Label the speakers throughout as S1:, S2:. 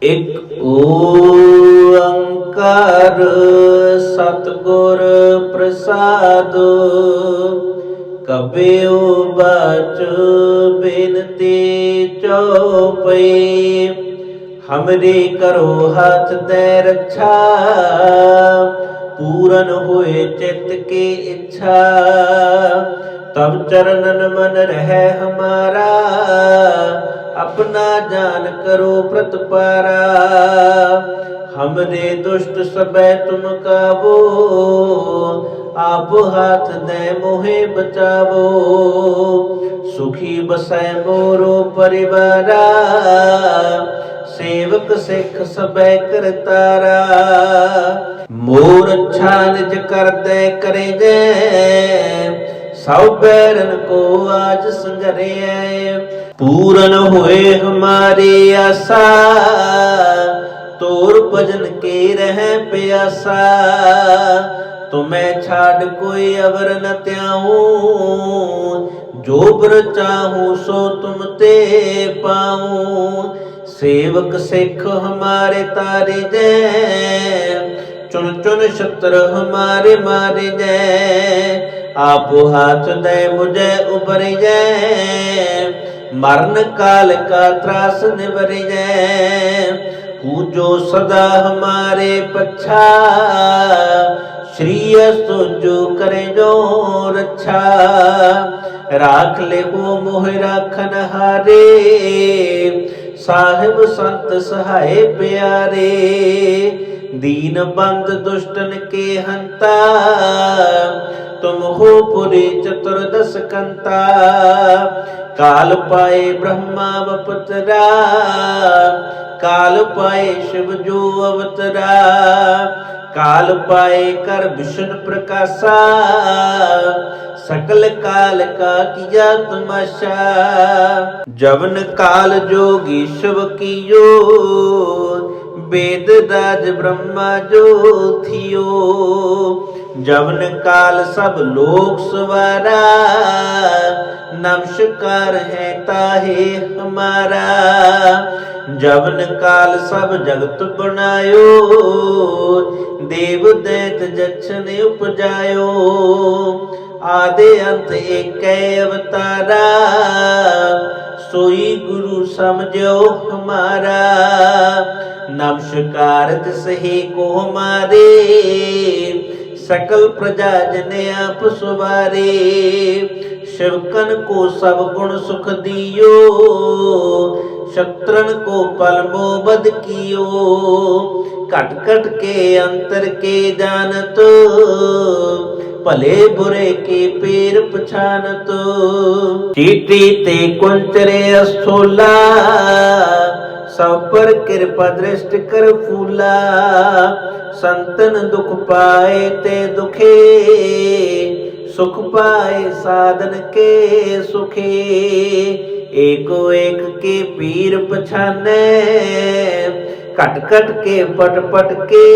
S1: ਇਕ ਓੰਕਾਰ ਸਤਿਗੁਰ ਪ੍ਰਸਾਦ। ਕਬਿਉ ਬਾਚ ਬਿਨਤੀ ਚਉਪਈ। हमरे करो हाथ दे रक्षा। पूरन हुए चित्त की इच्छा। तब चरणन मन रहे हमारा। अपना जान करो प्रतिपारा। हमरे दुष्ट सबे तुम काबो। आप हाथ दे मोहे बचावो। सुखी बसै मोरो परिवारा। सेवक सिख सबै करतारा। मोर अच्छा निज कर दे करे जय। सब बैरन को आज संगरे। पूरन हुए हमारी आशा। तोर भजन के रह प्यासा। तुम्हें छाड़ कोई अवर न त्याऊं। जो बर चाहूं सो तुम ते पाऊं। सेवक सिख हमारे तारे जय। चुन चुन शत्रु हमारे मारे जय। आप हाथ दे मुझे उबर जय। मरण काल का त्रास निबर जय। पूजो सदा हमारे पच्छा। श्री सोजो करे जो रक्षा। राख ले वो मोह राखन हारे। साहिब संत सहाय प्यारे। दीन बंद दुष्टन के हंता। तुम हो पुरी चतुर्दश कंता। काल पाए ब्रह्मा बपुतरा। काल पाए शिव जो अवतरा। काल पाए कर विष्णु प्रकाशा। सकल काल का किया तमाशा। जवन काल जोगी शिव कियो। वेद राज ब्रह्मा जो थियो। जवन काल सब लोक सवारा। नमस्कार है ताहे हमारा। जवन काल सब जगत बनायो। देव दैत जछन उपजायो। आदि अंत एक अवतारा। सोई गुरु समझो हमारा। नमस्कार तिसहि को हमारे। सकल प्रजा जन आप सुवारे। शिवकन को सब गुण सुख दियो। शत्रन को पल मोबद कियो। कट कट के अंतर के जानत। भले बुरे के पेर पछानत। चीटी ते कुंचरे अस्थोला। सब पर कृपा दृष्टि कर फूला। संतन दुख पाए ते दुखे। सुख पाए साधन के सुखे। एको एक के पीर पछाने। कट कट के पट पट के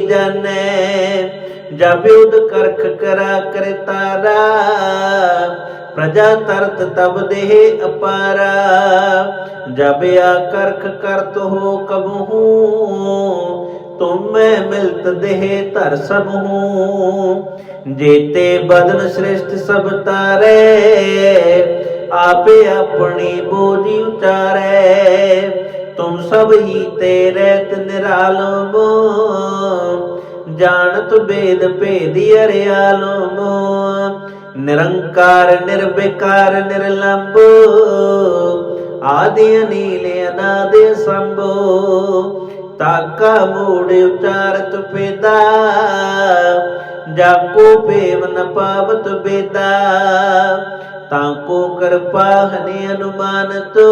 S1: जाने। जब युद्ध करख करा कर तारा। प्रजा तरत तब देह अपारा। जब या करख करत हो कबहू। तुम में मिलत देह तर सब हूँ। जेते बदन श्रेष्ठ सब तारे। आपे अपनी बोझी उचारे। तुम सब ही तेरे निरालो। जानत वेद भेदी अरियालो। निरंकार निर्विकार निर्लंबो। आदि अनील अनादि संभो। ताका मूड उचारत पेदा। जाको पेव न पावत बेदा। ताको कृपा हनि अनुमानतो।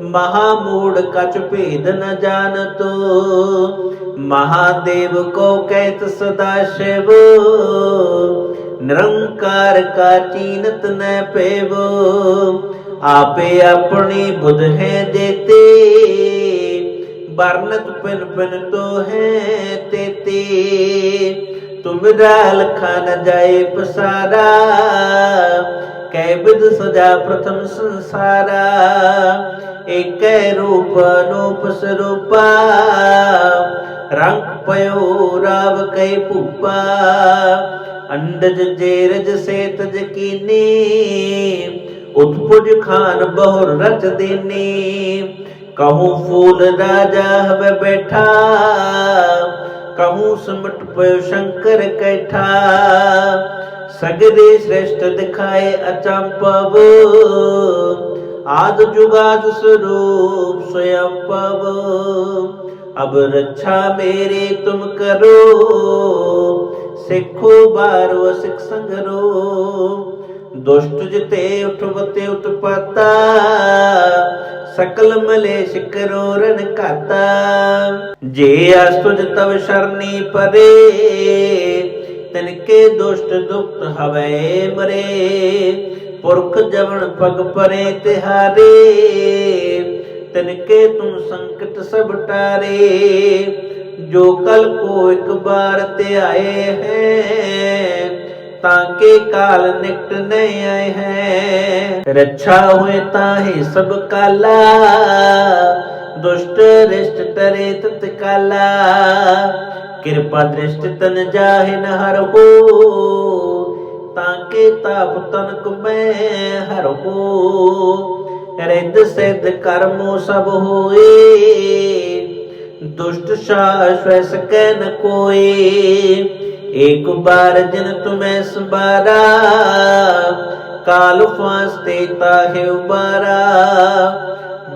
S1: महामूढ़ कछ भेद न जानतो। महादेव को कहत सदा शिव। निरंकार का चीनत न पेवो। आपे अपनी बुध है देते। बरनत पिन पिन तो है तेते। तुमरा लखा न जाए पसारा। कै विध सजा प्रथम संसारा। एकै रूप अनूप स्वरूपा रंग पयो राव कई भूपा अंडज जेरज से तज कीनी उत्पुज खान बहुर रच दीनी कहूँ फूल राजा हवे बैठा कहूँ सिमट पयो शंकर कैठा सगरे श्रेष्ठ दिखाए अचंपव आद जुगाद स्वरूप स्वयं पव अब रक्षा मेरी तुम करो सिखो बारो सिख संगरो दुष्ट जिते उठवते उत्पत्ता सकल मलेश करो रन खाता जे अस्तुज तव शरणी परे तिनके दुष्ट दुष्ट हवे मरे पुरख जवन पग परे तिहारे तिनके तुम संकट सब टारे जो कल को एक बार ते आए हैं ताके काल निकट नहीं आए हैं रक्षा हुए ताहे सब काला दुष्ट रिष्ट टरे तत्काला कृपा दृष्टि तन जाहि न हर हो ताके ताप तनक में हर हो रिद्ध सिद्ध कर्मो सब होए दुष्ट शाश्वत सकै न कोई एक बार जिन तुम्हें संबारा काल फांसते ताहे उबारा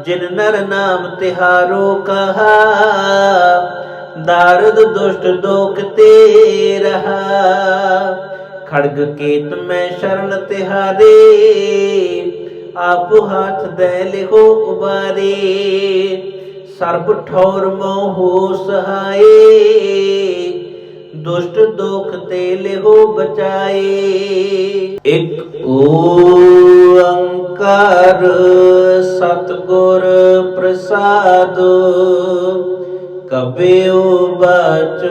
S1: जिन नर नाम तिहारो कहा दारुद दुष्ट दोख ते रहा खड़ग केत में शरण तिहारे आप हाथ दे लिहो उबारे सर्प ठौर मोहो सहाये दुष्ट दोख ते लिहो बचाए एक ओंकार सतगुर प्रसाद कबेओ बाच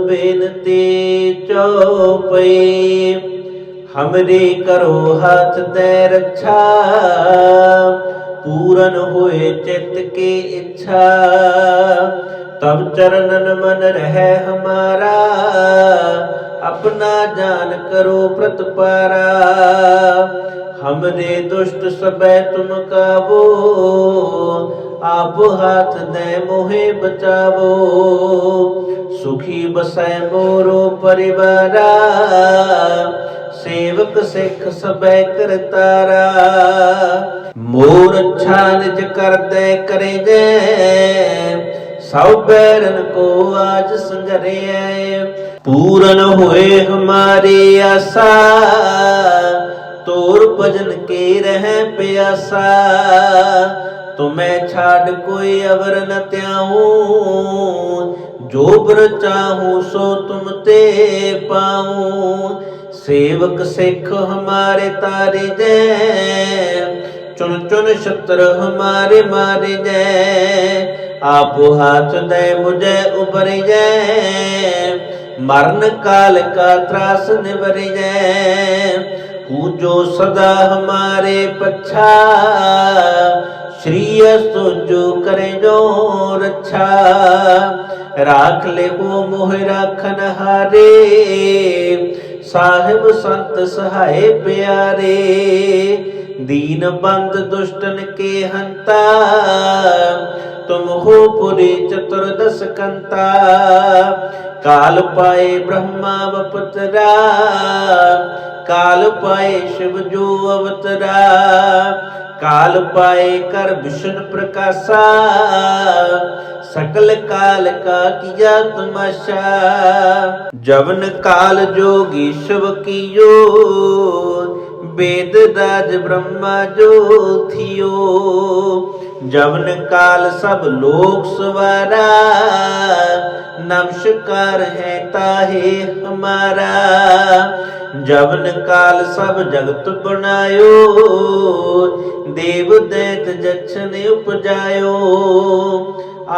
S1: बिनती चौपई हमरे करो हाथ दे रक्षा पूरन होए चित्त की इच्छा तब चरणन मन रहे हमारा अपना जान करो प्रतपारा हमरे दुष्ट सबे तुम काबो आप हाथ दे मोहे बचावो सुखी बसै मोरो परिवारा सेवक सिख सबे करतारा मोर अच्छा निज कर दे करे जे सब बैरन को आज संगरे पूरन हुए हमारी आशा तोर भजन के रह प्यासा तुम्हें छाड़ कोई अवर न त्याऊं जो बर चाहूं सो तुम ते पाऊं सेवक सिख हमारे तारे जय चुन चुन शत्रु हमारे मारे जय आप हाथ दे मुझे उबर जय मरण काल का त्रास निबर जय पूजो सदा हमारे पच्छा श्री जो करे जो रक्षा राख ले वो मोह राखन हारे साहिब संत सहाय प्यारे दीन बंद दुष्टन के हंता तुम हो पुरी चतुर्दश कंता काल पाए ब्रह्मा बपतरा काल पाए शिव जो अवतरा काल पाए कर विष्णु प्रकाशा सकल काल का किया तमाशा जवन काल जोगी शिव कियो वेद राज ब्रह्मा जो थियो जवन काल सब लोक सवारा नमस्कार है ताहे हमारा जवन काल सब जगत बनायो देव दैत जक्षन उपजायो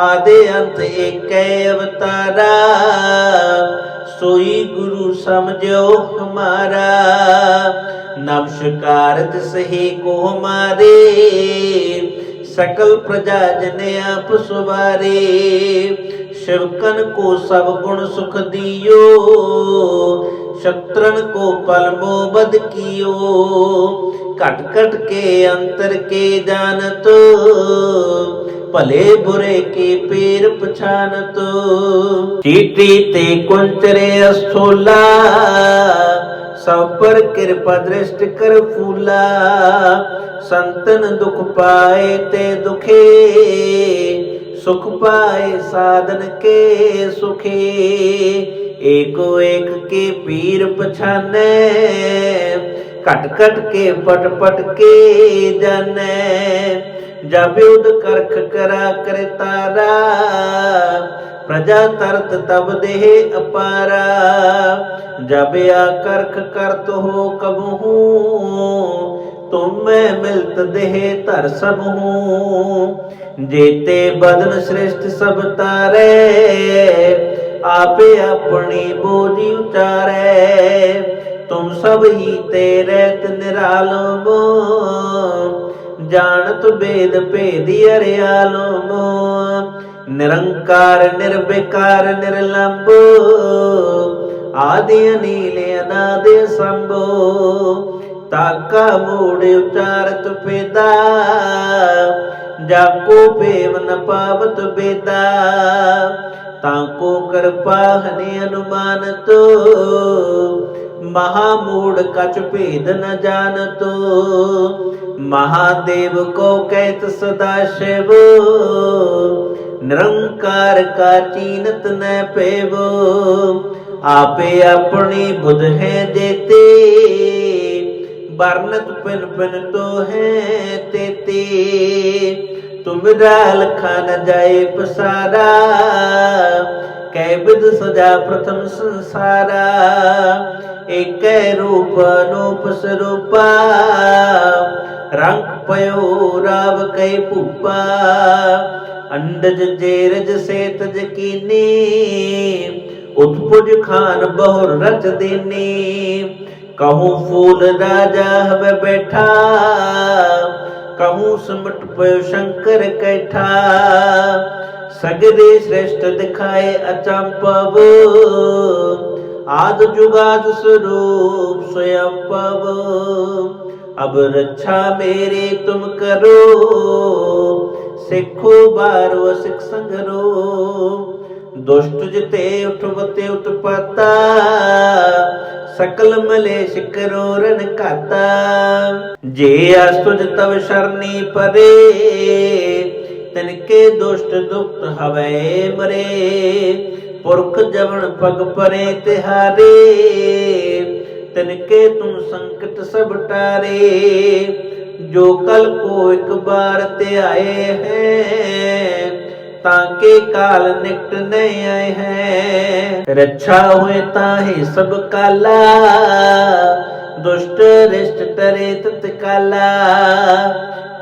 S1: आदि अंत एक अवतारा सोई गुरु समझो हमारा नमस्कार सही को हमारे सकल प्रजा जन आप सुवारे। शिवकन को सब गुण सुख दियो, शत्रन को पल मोह बद कियो। कट कट के अंतर के जानत, भले बुरे के पेर पछानत। चीटी ते कुंचरे अस्थोला, सब पर कृपा दृष्टि कर फूला। संतन दुख पाए ते दुखे, सुख पाए साधन के सुखे। एको एक के पीर पछाने, कट कट के पट पट के जाने। जब युद्ध करख करा कर तारा, प्रजा तरत तब देह अपारा। जब या करख करत हो कबहू, तुम में मिलत देह तर सब हूँ। जेते बदन श्रेष्ठ सब तारे, आपे अपनी बोझी उचारे। तुम सब ही तेरे निरालो, जानत वेद भेद अरियालो। निरंकार निर्विकार निर्लंबो, आदि अनील अनादि संभो। ताका मूड उचारत पेदा, जाको पेव न पावत बेदा। ताको कृपा हनि अनुमानतो, महामूढ़ कछ भेद न जानतो। महादेव को कहत सदा शिव, निरंकार का चीनत न पेवो। आपे अपनी बुध है देते, बरनत पिन पिन तो है तेते। तुमरा लखा न जाए पसारा, कै विध सजा प्रथम संसारा। एक रूप अनूप स्वरूपा, रंग पयो राव कै पूपा। अंडज जेरज से तज कीनी, उत्पुज खान बहुर रच देनी। कहूँ फूल राजा हवे बैठा, कहूँ सिमट पयो शंकर कैठा। सगरे श्रेष्ठ दिखाए अचंपव, आद जुगाद स्वरूप स्वयं पव। अब रक्षा मेरी तुम करो, सिखो बारो सिख संगरो। दुष्ट जिते उठवते उत्पत्ता, सकल मलेश करो रण खाता। जे अस्तुज तव शरणी परे, तिनके दुष्ट दुष्ट हवे मरे। पुरख जवन पग परे तिहारे, तिनके तुम संकट सब टारे। जो कल को एक बार ते आए हैं, ताके काल निकट नहीं आए हैं। रक्षा हुए ताहि सब काला, दुष्ट रिष्ट तरे तत्काला।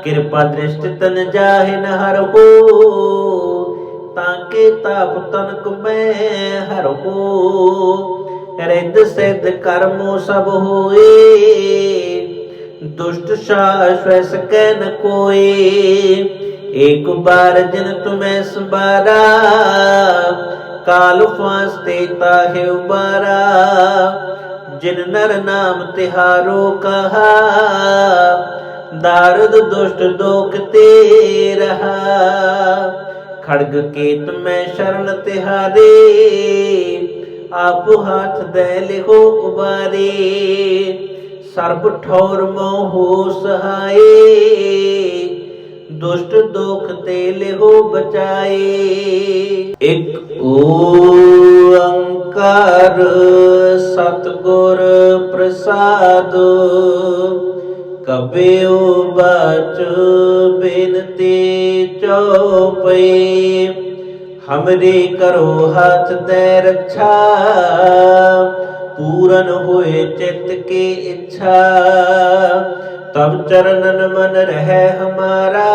S1: कृपा दृष्टि तन जाहि न हर हो, ताके ताप तनक में हर हो। रिद्ध सिद्ध कर्मो सब होए, दुष्ट शाश्वत सकै न कोई। एक बार जिन तुम्हें संबारा, काल फांसते ताहे उबारा। जिन नर नाम तिहारो कहा, दारुद दुष्ट दोख ते रहा। खड़ग केत में शरण तिहारे, आप हाथ दे लिहो उबारे। सर्ब ठौर मोहो सहाये, दुष्ट दोख ते लिहो बचाए। एक ओंकार सतगुर प्रसाद, कबीओ बाच बिनती चौपई। हमरे करो हाथ दे रक्षा, पूरन होए चित्त की इच्छा। तब चरणन मन रहे हमारा,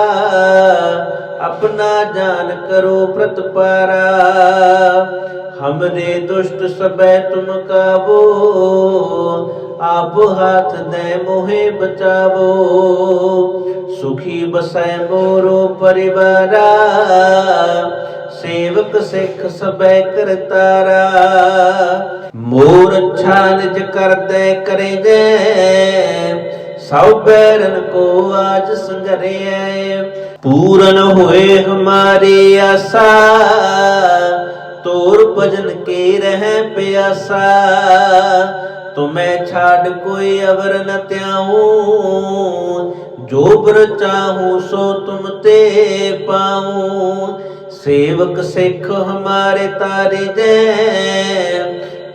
S1: अपना जान करो प्रतपारा। हमरे दुष्ट सबे तुम काबो, आप हाथ दे मोहे बचावो। सुखी बसै मोरो परिवारा, सेवक सिख सबे करतारा। मोर अच्छा निज कर दे करे जय, सब बैरन को आज संगरिया। पूरन होए हमारी आशा, तोर भजन के रह प्यासा। तुम्हें छाड़ कोई अवर न त्याऊं, जो बर चाहूं सो तुम ते पाऊं। सेवक सिख हमारे तारे जय,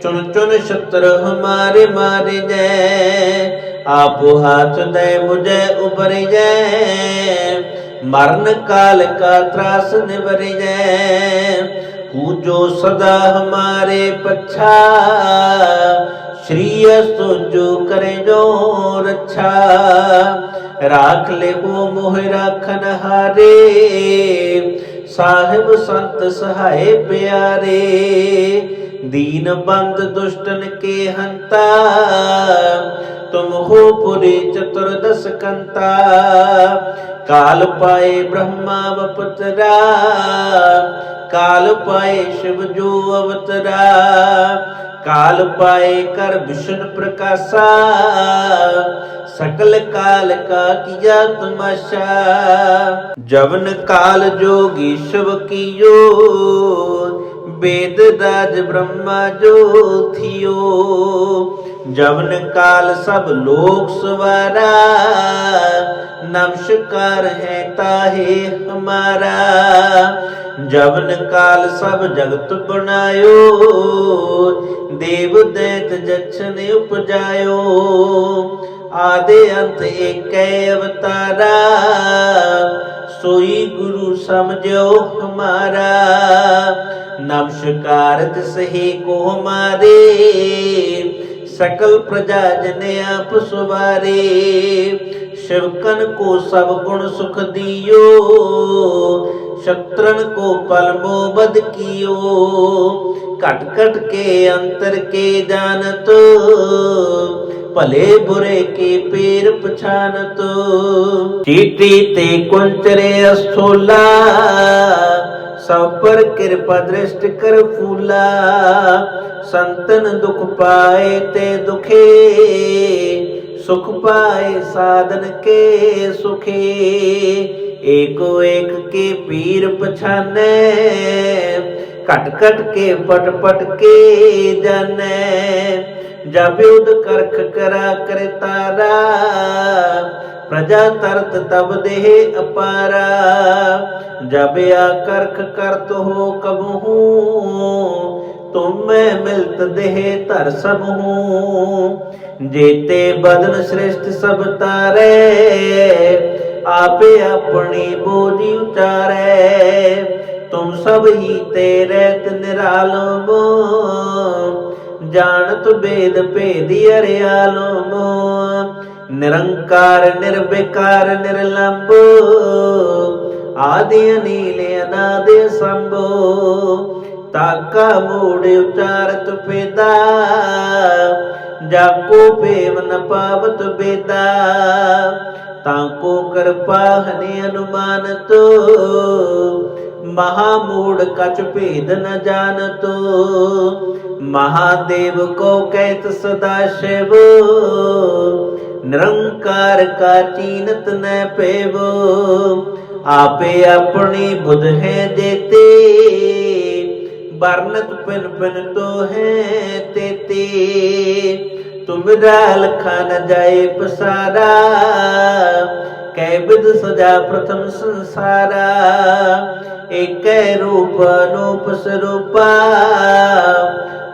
S1: चुन चुन शत्रु हमारे मारे जय। आप हाथ दे मुझे उबर जय, मरण काल का त्रास निबर जय। पूजो सदा हमारे पच्छा, श्री जो करे जो रक्षा। राख ले वो मोह राखन हारे, साहिब संत सहाय प्यारे। दीन बंद दुष्टन के हंता, तुम हो पुरी चतुर्दश कंता। काल पाए ब्रह्मा बपुतरा, काल पाए शिव जो अवतरा। काल पाए कर विष्णु प्रकाशा, सकल काल का किया तमाशा। जवन काल जोगी शिव कियो, वेद राज ब्रह्मा जो थियो। जवन काल सब लोक सवारा, नमस्कार है ताहे हमारा। जवन काल सब जगत बनायो, देव दैत जछन उपजायो। आदि अंत एक अवतारा, सोई गुरु समझो हमारा। नमस्कार तिसहि को हमारे, सकल प्रजा जन आप सुवारे। शिवकन को सब गुण सुख दियो, शत्रन को पल मोबद कियो। कट कट के अंतर के जानत, भले बुरे के पेर पछानत। चीटी ते कुंचरे अस्थोला, सब पर कृपा दृष्टि कर फूला। संतन दुख पाए ते दुखे, सुख पाए साधन के सुखे। एको एक के पीर पछाने, कट कट के पट पट के जाने। जब युद्ध करख करा कर तारा, प्रजा तरत तब देह अपारा। जब या करख करत हो कबहू, तुम में मिलत देह तर सब हूँ। जेते बदन श्रेष्ठ सब तारे, आपे अपनी बोझी उचारे। तुम सब ही तेरे निरालो, जानत वेद भेदी अरियालो। निरंकार निर्विकार निर्लंबो, आदि अनील अनादि संभो। ताका मूड उचारत पेदा, जाको पेव न पावत बेदा। ताको कृपा हनि अनुमानतो, महामूढ़ कछ भेद न जानतो। महादेव को कहत सदा शिव, निरंकार का चीनत न पेवो। आपे अपनी बुध है देते, बरनत पिन पिन तो है तेते। तुम राल खान जाए पसारा, कै विध सजा प्रथम संसारा। एक रूप अनूप स्वरूपा,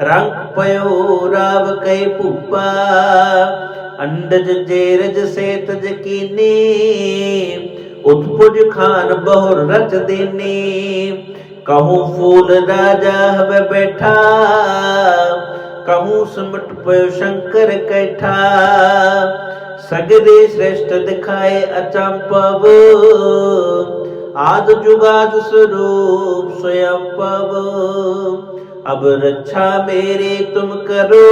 S1: रंग पयो राव कै भूपा। अंडज जेरज सेतज कीनी, उत्पुज खान बहुर रच देनी। कहूँ फूल राजा हवे बैठा, कहूँ सिमट पयो शंकर कैठा। सगरे श्रेष्ठ दिखाए अचंपव, आद जुगाद स्वरूप स्वयं पव। अब रक्षा मेरी तुम करो,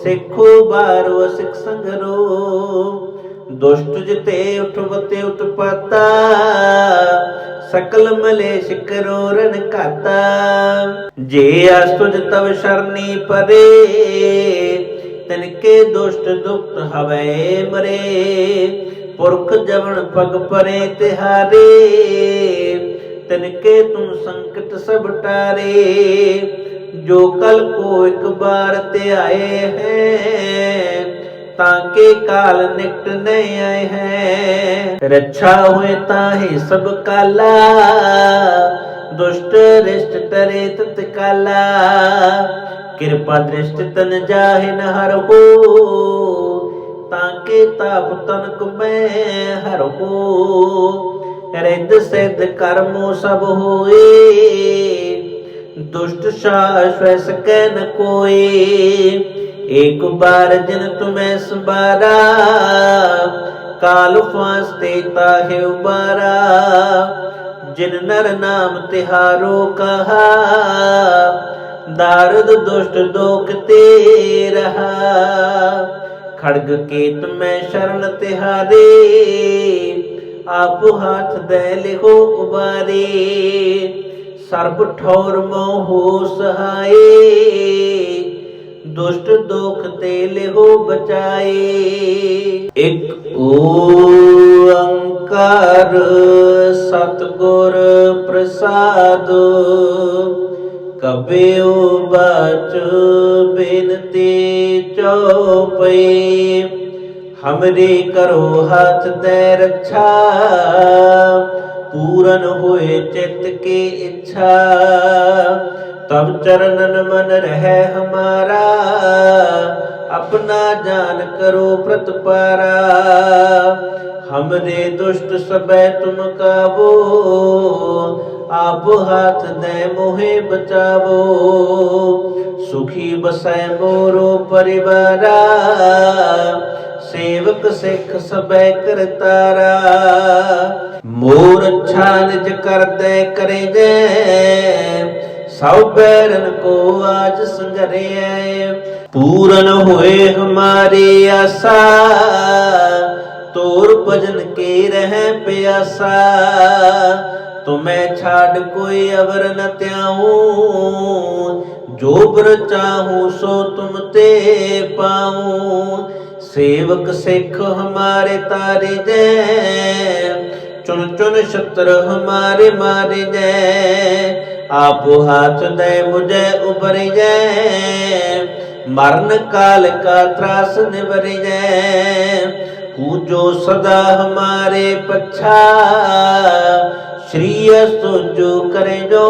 S1: ਸਿੱਖੋ ਬਾਰੋ ਸਿੱਖ ਸੰਗਰੋ। ਦੁਸ਼ਟ ਜਿਤੇ ਉਠਵਤੇ ਉਤਪਾਤਾ ਸਕਲ ਮਲੇਸ਼ ਕਰੋ ਰਨ ਘਾਤਾ। ਜੇ ਅਸਤੁਜ ਤਵ ਸ਼ਰਨੀ ਪਰੇ ਤਿਨਕੇ ਦੁਸ਼ਟ ਦੁਖਤ ਹਵੈ ਮਰੇ। ਪੁਰਖ ਜਵਨ ਪਗ ਪਰੇ ਤਿਹਾਰੇ ਤਿਨਕੇ ਤੁਮ ਸੰਕਟ ਸਭ ਟਾਰੇ। ਜੋ ਕਲ ਕੋ ਇੱਕ ਬਾਰ ਧਿਆਏ ਹੈ ਤਾਕੇ ਕਾਲ ਨਿਕਟ ਨਹੀਂ ਆਏ ਹੈ। ਰੱਛਾ ਹੋਏ ਤਾਹੇ ਸਭ ਕਾਲਾ ਦੁਸ਼ਟ ਰਿਸ਼ਟ ਟਰੇ ਤਤ ਕਾਲਾ। ਕਿਰਪਾ ਦ੍ਰਿਸ਼ਟ ਤਨ ਜਾਹਿ ਨ ਹਰ ਹੋ ਤਾਕੇ ਤਾਪ ਤਨਕ ਮੈਂ ਹਰ ਹੋ। ਰਿੱਧ ਸਿੱਧ ਕਰਮੋ ਸਭ ਹੋਏ ਦੁਸ਼ਟ ਸ਼ਾਸਵੈ ਸਕੈ ਨ ਕੋਇ। एक बार जिन तुम्हें संबारा काल फांसते ताहे उबारा। जिन नर नाम तिहारो कहा दारुद दुष्ट दोख ते रहा। खड़ग केत में शरण तिहारे आप हाथ दे लिहो उबारे। सर्ब ठौर मोहो सहाय दुष्ट दोख ते लिहो बचाए। एक ओंकार सतगुर प्रसाद कबीओ बाच बिनती चौपई। हमरे करो हाथ दे रक्षा पूरन होए चित्त की इच्छा। तब चरणन मन रहे हमारा अपना जान करो प्रतपारा। हमरे दुष्ट सबे तुम काबो आप हाथ दे मोहे बचावो। सुखी बसै मोरो परिवारा सेवक सिख सबे करतारा। मोर अच्छा निज कर दे करे जै सौ बैरन को आज संगरे। पूरन होए हमारी आशा तोर भजन के रह प्यासा। तुम्हें छाड़ कोई अवर न त्याऊं जो बर चाहूं सो तुम ते पाऊं। सेवक सिख हमारे तारे जै चुन चुन शत्रु हमारे मारे जै। आप हाथ दे मुझे उबर जै मरण काल का त्रास निबर जै। पूजो सदा हमारे पच्छा श्री सोजो करे जो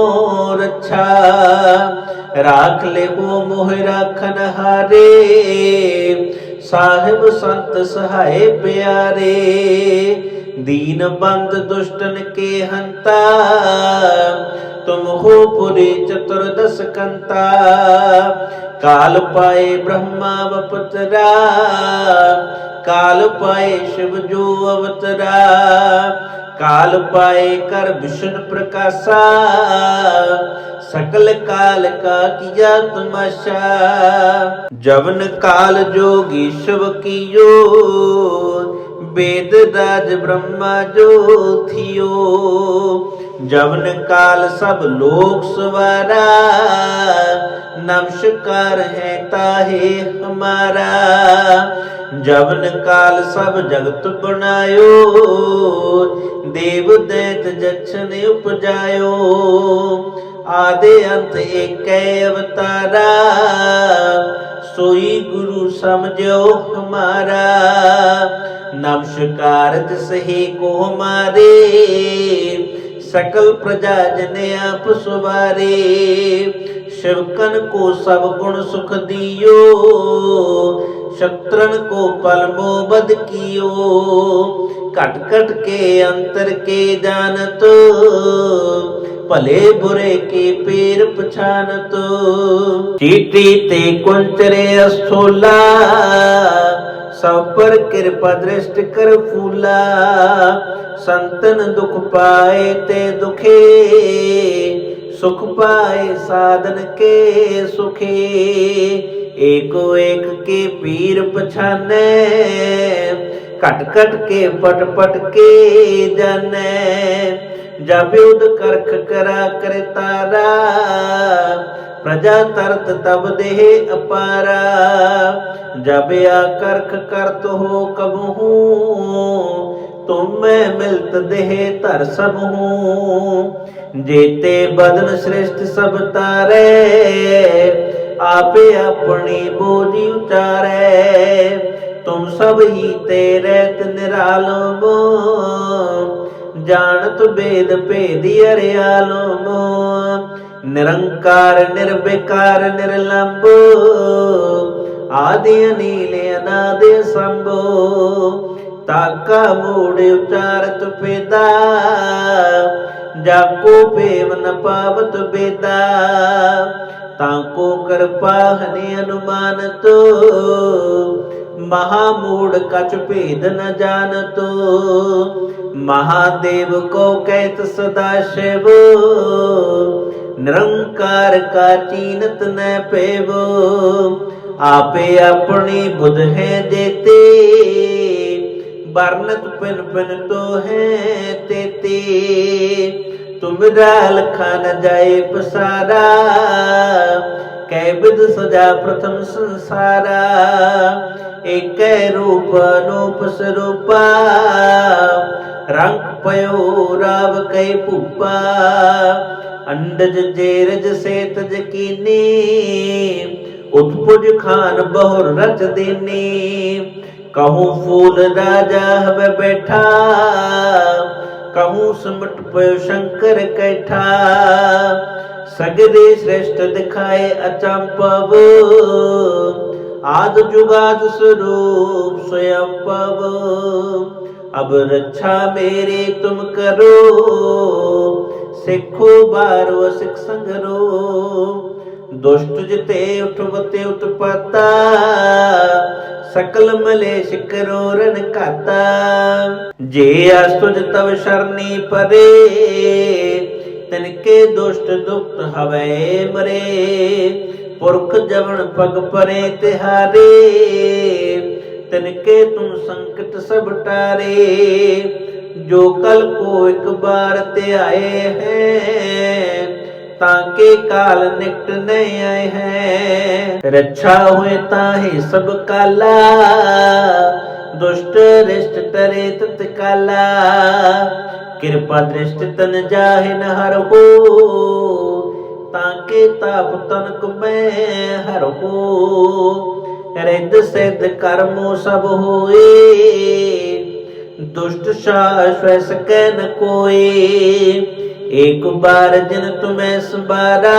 S1: रक्षा। राख ले वो मोह राखन हारे साहिब संत सहाय प्यारे। दीन बंद दुष्टन के हंता तुम हो पुरी चतुर्दश कंता। काल पाए ब्रह्मा बपुतरा काल पाए शिव जो अवतरा। काल पाए कर विष्णु प्रकाशा सकल काल का किया तमाशा। जवन काल जोगी शिव कियो वेद राज ब्रह्मा जो थियो। जवन काल सब लोक सवारा नमस्कार है ताहे हमारा। जवन काल सब जगत बनायो देव दैत जक्षन उपजायो। आदि अंत एक अवतारा सोई गुरु समझो हमारा। नमस्कार जिसहि को हमारे सकल प्रजा जन आप सुवारे। शिवकन को सब गुण सुख दियो शत्रन को पल मोबद कियो। कट कट के अंतर के जानत भले बुरे के पेर पछानत। चीटी ते कुंचरे अस्थोला सब पर कृपा दृष्टि कर फूला। संतन दुख पाए ते दुखे सुख पाए साधन के सुखे। एको एक के पीर पछाने, कट कट के पट पट के जाने। जब युद्ध करख करा कर तारा, प्रजा तरत तब देह अपारा। जब या करख करत हो कबहू, तुम में मिलत देह धर सब हूँ। जेते बदन श्रेष्ठ सब तारे, आपे अपनी बोझी उचारे। तुम सब ही तेरे निरालो, जानत वेद भेदी अरियालो। निरंकार निर्विकार निर्लंबो, आदि अनील अनादि संभो। ताका मूड उचारत पेदा, जाको पेव न पावत बेदा। ताको कृपा हनि अनुमानतो, महामूढ़ कछ भेद न जानतो। महादेव को कहत सदा शिव, निरंकार का चीनत न पेवो। आपे अपनी बुध है देते, बरनत पिन पिन तो है तेते। तुमरा लखा न जाए पसारा, कै विध सजा प्रथम संसारा। एक रूप अनूप स्वरूपा, रंग पयो राव कै भूपा। अंडज जेरज से तज कीनी, उत्पुज खान बहुर रच देनी। कहूँ फूल राजा हवे बैठा, कहूँ सिमट पयो शंकर कैठा। सगरे श्रेष्ठ दिखाए अचंपव, आद जुगाद स्वरूप स्वयं पव। अब रक्षा मेरी तुम करो, सिखो बारो सिख संगरो। दुष्ट जिते उठवते उत्पत्ता, सकल मलेश करो रण खाता। जे अस्तुज तव शरणी परे, तिनके दुष्ट दुख हवै मरे। पुरख जवन पग परे तिहारे, तिनके तुम संकट सब टारे। जो कल को एक बार ते आए हैं, ताके काल निकट नहीं आए हैं। रक्षा हुए ताहे सब काला, दुष्ट रिष्ट टरे तत्काला। कृपा दृष्टि तन जाहि न हर हो, ताके ताप तनक में हर हो। रिद्ध सिद्ध कर्मो सब होए, दुष्ट शाश्वत सकै न कोई। एक बार जिन तुम्हें संबारा,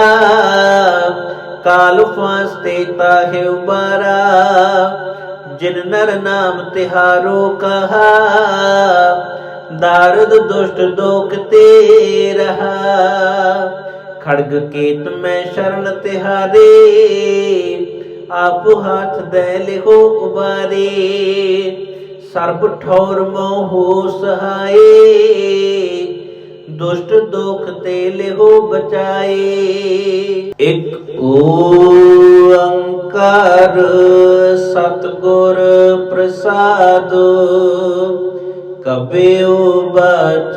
S1: काल फांसते ताहे उबारा। जिन नर नाम तिहारो कहा, दारुद दुष्ट दोख ते रहा। खड़ग केत में शरण तिहारे, आप हाथ दे लिहो उबारे। सर्ब ठौर मोहो सहाय, दुष्ट दोख ते लिहो बचाए। एक ओंकार सतगुर प्रसाद, कबीओ बाच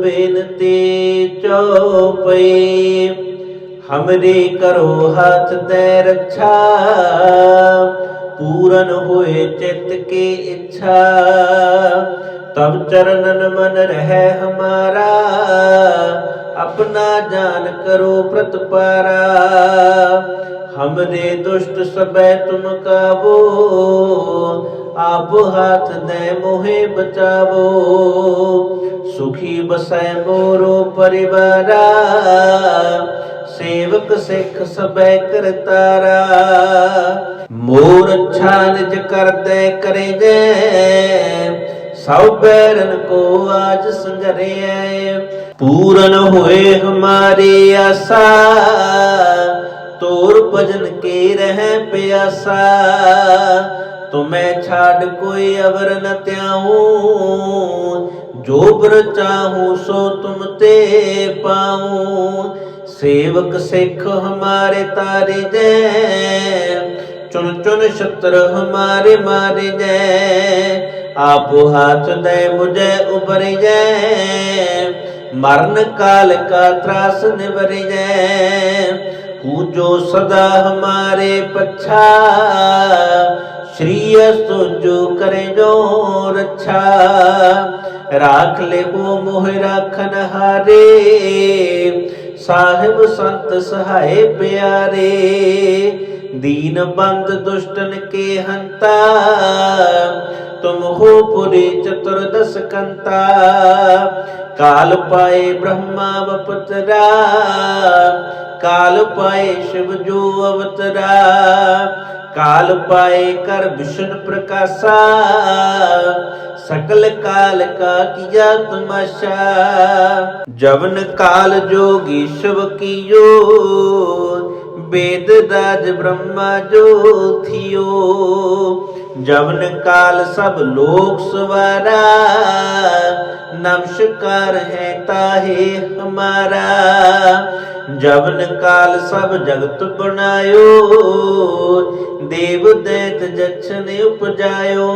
S1: बिनती चौपई। हमरे करो हाथ दे रक्षा, पूरन होए चित्त की इच्छा। तब चरणन मन रहे हमारा, अपना जान करो प्रतपारा। हमरे दुष्ट सबे तुम काबो, आप हाथ दे मोहे बचावो। सुखी बसै मोरो परिवारा, सेवक सिख सबे करतारा। मोर अच्छा निज कर दे करे जय, सब बैरन को आज संगरे। पूरन होए हमारी आशा, तोर भजन के रह प्यासा। तुम्हें छाड़ कोई अवर न त्याऊं, जो बर चाहूं सो तुम ते पाऊं। सेवक सिख हमारे तारे जय, चुन चुन शत्रु हमारे मारे जय, आपो हाथ दे मुझे उबर जय, मरण काल का त्रास निबर जय, पूजो सदा हमारे पच्छा, श्री सोजो करे जो रक्षा, राख ले वो मोह राखन हारे, साहिब संत सहाय प्यारे, दीन बंद दुष्टन के हंता, तुम हो पुरी चतुर्दश कंता, काल पाए ब्रह्मा बपुतरा, काल पाए शिव जो अवतरा, काल पाए कर विष्णु प्रकाशा, सकल काल का किया तमाशा, जवन काल जोगी शिव कियो, वेद राज ब्रह्मा जो थियो, जवन काल सब लोक सवारा, नमस्कार है ताहे हमारा, जवन काल सब जगत बनायो, देव दैत जक्ष ने उपजायो,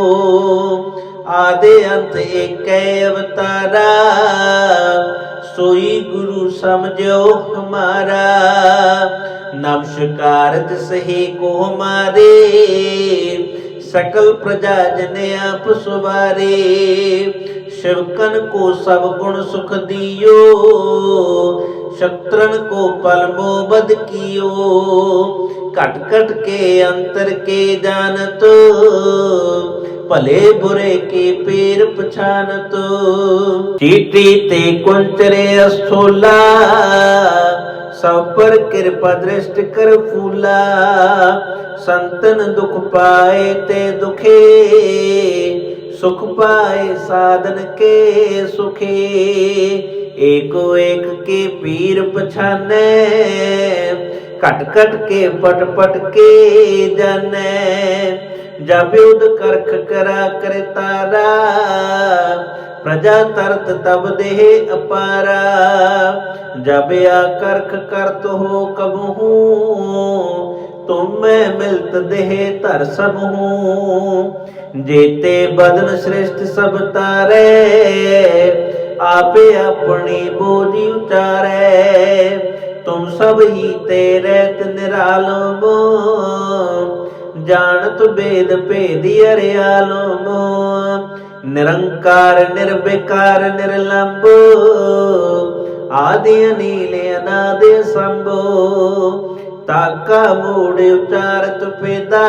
S1: आदि अंत एक अवतारा, सोई गुरु समझो हमारा, नमस्कार तिसहि को हमारे, सकल प्रजा जने आप सुवारे, शिवकन को सब गुण सुख दियो, शत्रन को पलमो बद कियो, कट कट के अंतर के जानत, भले बुरे के पैर पछानत, चीटी ते कुंचरे अस्थोला, सब पर कृपा दृष्टि कर फूला, संतन दुख पाए ते दुखे, सुख पाए साधन के सुखे, एको एक के पीर पछाने, कट कट के पट पट के जाने, जब युद्ध करख करा कर तारा, प्रजा तरत तब देह अपारा, जब या करख करत हो कबहू, तुम में मिलत देह तर सब हूँ, जेते बदन श्रेष्ठ सब तारे, आपे अपनी बोझी उचारे, तुम सब ही तेरे निरालो, जानत वेद भेदी अरियालो, निरंकार निर्विकार निर्लंबो, आदि अनील अनादि संभो, ताका मूड उचारत पेदा,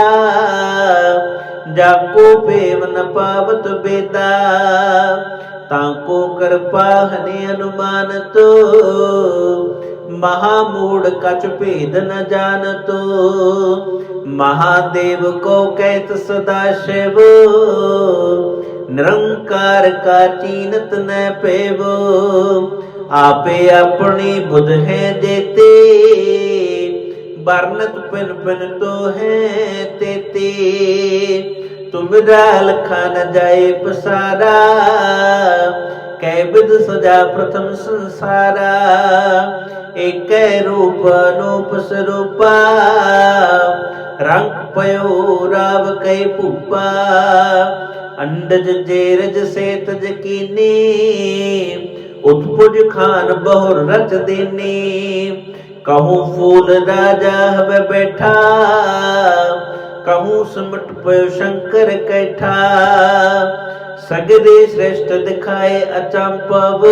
S1: जाको पेव न पावत बेदा, ताको कर पाहने अनुमानत, महामूढ़ कछ भेद न जानत, महादेव को कहत सदा शिव, निरंकार का चीनत न पेवो, आपे अपनी बुध है देते, बरनत पिन पिन तो है तेते, तुमरा लखा न जाए पसारा, कै विध सजा प्रथम संसारा, एक रूप अनूप स्वरूपा, रंग पयो राव कै पूपा, अंडज जेरज से तज कीनी, उत्पुज खान बहुर रच देनी, कहूँ फूल राजा हवे बैठा, कहूँ सिमट पयो शंकर कैठा, सगरे श्रेष्ठ दिखाए अचंपव,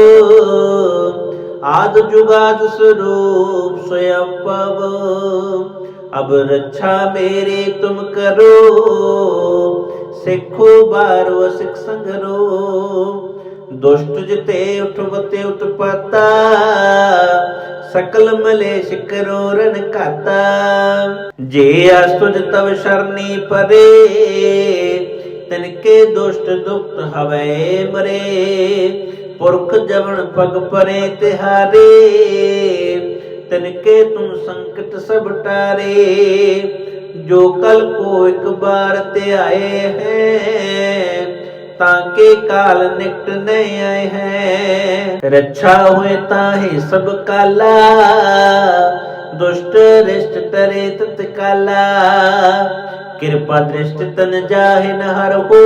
S1: आद जुगाद स्वरूप स्वयं पव, अब रक्षा मेरे तुम करो, सिखो बारो सिख संगरो, दुष्ट जिते उठवते उत्पत्ता, सकल मलेश करो रण खाता, जे अस्तुज तव शरणी परे, तिनके दुष्ट दुष्ट हवे मरे, पुरख जवन पग परे तिहारे, तिनके तुम संकट सब टारे, जो कल को एक बार ते आए हैं, ताके काल निकट नहीं आए हैं, रक्षा हुए ताहे सब काला, दुष्ट रिष्ट टरे तत्काला, कृपा दृष्टि तन जाहि न हर हो,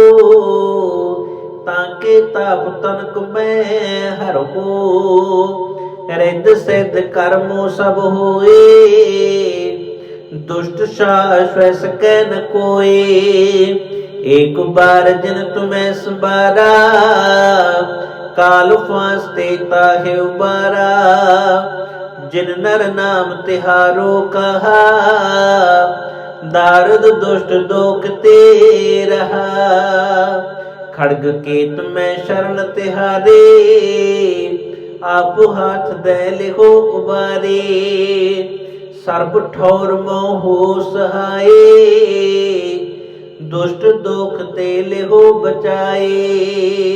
S1: ताके ताप तनक मैं हर हो। रिद्ध सिद्ध कर्मो सब होए, दुष्ट शाश्वत सकै न कोई। एक बार जिन तुम्हें संबारा, काल फांसते ताहे उबारा। जिन नर नाम तिहारो कहा, दारुद दुष्ट दोख ते रहा। खड़ग केत में शरण तिहारे, आप हाथ दे लिहो उबारे। सर्ब ठौर मोहो सहाय, दुष्ट दोख ते लिहो बचाए।